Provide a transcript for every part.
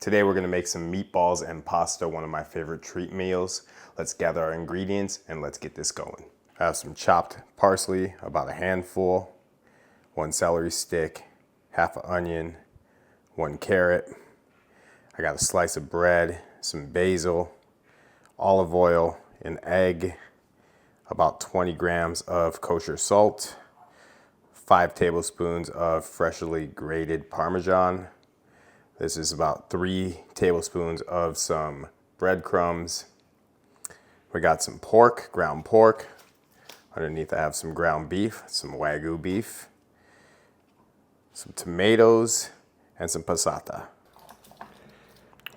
Today we're gonna make some meatballs and pasta, one of my favorite treat meals. Let's gather our ingredients and let's get this going. I have some chopped parsley, about a handful, 1 celery stick, half an onion, 1 carrot. I got a slice of bread, some basil, olive oil, an egg, about 20 grams of kosher salt, 5 tablespoons of freshly grated parmesan. This is about 3 tablespoons of some breadcrumbs. We got some pork, ground pork. Underneath I have some ground beef, some Wagyu beef, some tomatoes, and some passata.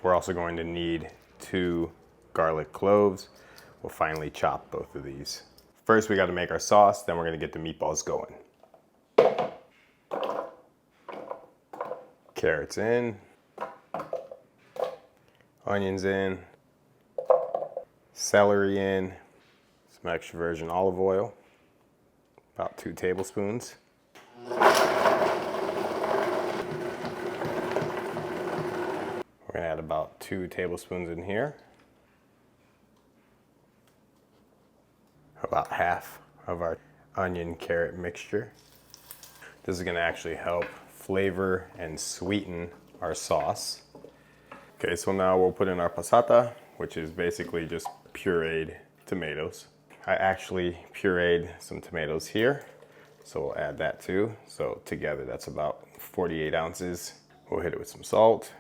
We're also going to need 2 garlic cloves. We'll finally chop both of these. First we got to make our sauce, then we're going to get the meatballs going. Carrots in, onions in, celery in, some extra virgin olive oil, about 2 tablespoons. We're gonna add about 2 tablespoons in here. About half of our onion carrot mixture. This is gonna actually help flavor and sweeten our sauce. Okay, so now we'll put in our passata, which is basically just pureed tomatoes. I actually pureed some tomatoes here, so we'll add that too. So together that's about 48 ounces. We'll hit it with some salt.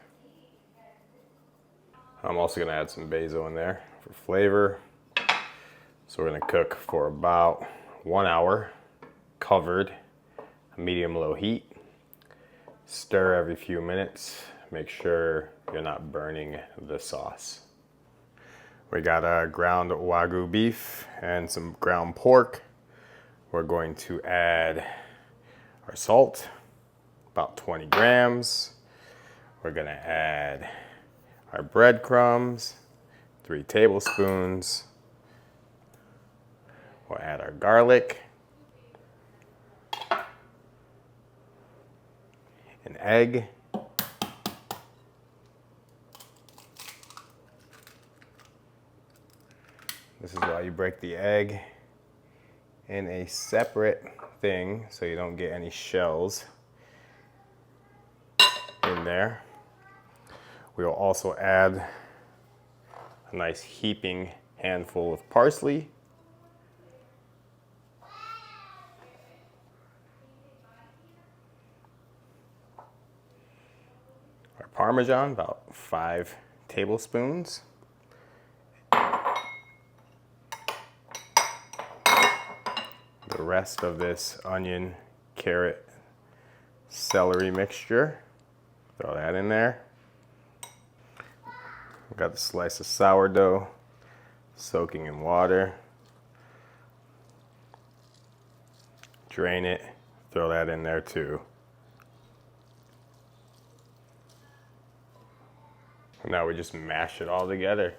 I'm also gonna add some basil in there for flavor. So we're gonna cook for about 1 hour, covered, medium-low heat. Stir every few minutes. Make sure you're not burning the sauce. We got a ground Wagyu beef and some ground pork. We're going to add our salt, about 20 grams. We're gonna add our breadcrumbs, 3 tablespoons. We'll add our garlic, an egg, this is why you break the egg in a separate thing so you don't get any shells in there. We will also add a nice heaping handful of parsley. Our parmesan, about 5 tablespoons. The rest of this onion, carrot, celery mixture, throw that in there. We've got the slice of sourdough soaking in water. Drain it, throw that in there too. And now we just mash it all together.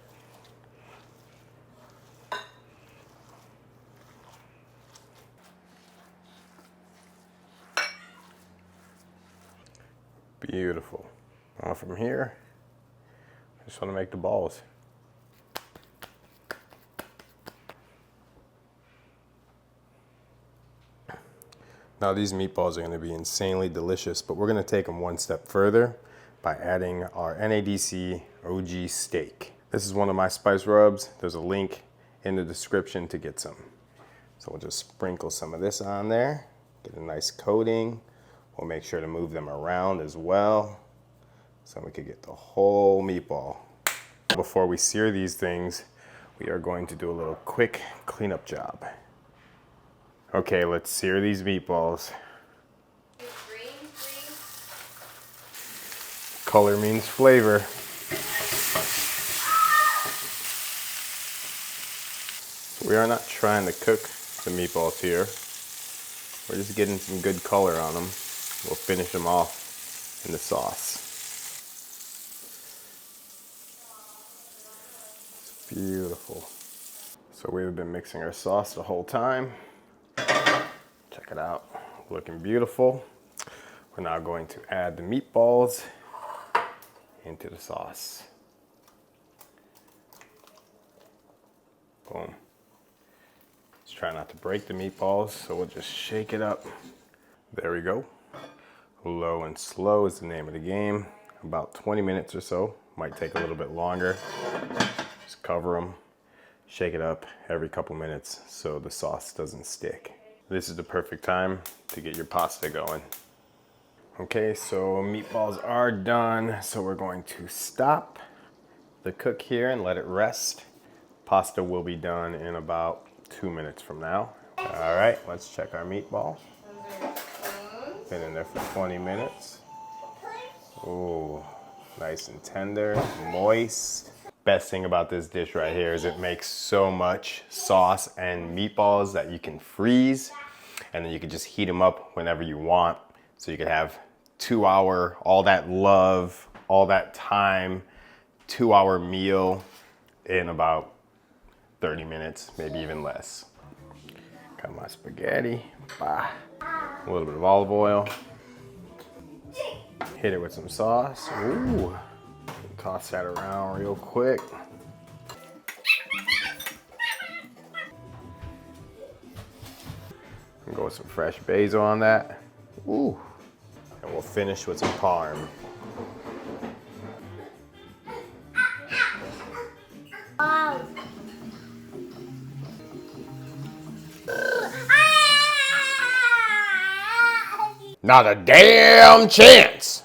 Beautiful. Now from here, I just want to make the balls. Now these meatballs are going to be insanely delicious, but we're going to take them one step further by adding our NADC OG Steak. This is one of my spice rubs. There's a link in the description to get some. So we'll just sprinkle some of this on there, get a nice coating. We'll make sure to move them around as well so we can get the whole meatball. Before we sear these things, we are going to do a little quick cleanup job. Okay, let's sear these meatballs. Green, Color means flavor. We are not trying to cook the meatballs here. We're just getting some good color on them. We'll finish them off in the sauce. It's beautiful. So we've been mixing our sauce the whole time. Check it out, looking beautiful. We're now going to add the meatballs into the sauce. Boom. Let's try not to break the meatballs, so we'll just shake it up. There we go. Low and slow is the name of the game. About 20 minutes or so. Might take a little bit longer. Just cover them, shake it up every couple minutes so the sauce doesn't stick. This is the perfect time to get your pasta going. Okay, so meatballs are done. So we're going to stop the cook here and let it rest. Pasta will be done in about 2 minutes from now. All right, let's check our meatball. Been in there for 20 minutes. Ooh, nice and tender, moist. Best thing about this dish right here is it makes so much sauce and meatballs that you can freeze, and then you can just heat them up whenever you want. So you could have 2 hour, all that love, all that time, 2 hour meal in about 30 minutes, maybe even less. Got my spaghetti, a little bit of olive oil. Hit it with some sauce. Ooh, toss that around real quick. And go with some fresh basil on that. Ooh, and we'll finish with some parm. Not a damn chance.